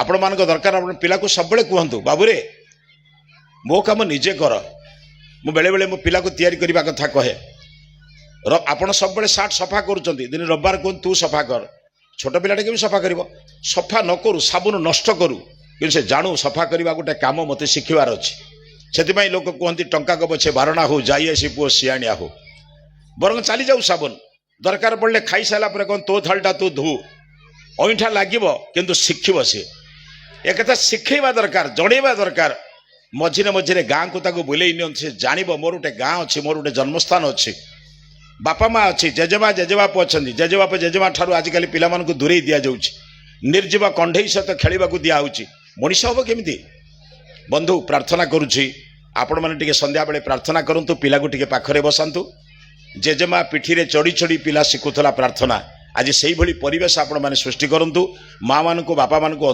आपण मान दरकार आप पिला को सब कहतु बाबूरे मो काम निजे कर मु बेले बेले मो पिला को तैयारी करने कथा कहे आपण सब सार्ट सफा कर दिन रविवार कहूँ तू सफा कर छोट पिलाटे के सफा कर सफा न करू साबुन नष्ट करू कि से जानू सफा करने गोटे कम मत शिखबार अच्छे से लोक कहते टंका को पछे बारणा हो जाई आसी पुओ सियाणिया हो बर चली जाऊ साबुन दरकार पड़े खाई सारा कौन तो थालटा तू धू अईठा लगे किंतु शिखब सी एक शिखेबा दरकार जड़ेबा दरकार मझिरे मझिरे गाँ को ताको बुले से जान मोर गोटे गाँ अच्छी मोर गोटे जन्मस्थान अच्छी बापा माँ अच्छी जेजेमा जेजेबाप अच्छा जेजेबाप जेजेमा ठार आजिकल पिला दूरे दि जाऊँगी निर्जीव कंढई सहित खेल दिखाई मनीष हम केमी बंधु प्रार्थना करुच्ची आपण मैंने संध्या बेले प्रार्थना करंतु पिला को टिके पाखरे बसातु जेजेमा पिठी रे चढ़ी चढ़ी पिला शिखुला प्रार्थना आज से ही परिवेश आपण मैंने सृष्टि करंतु माँ मान बापा मान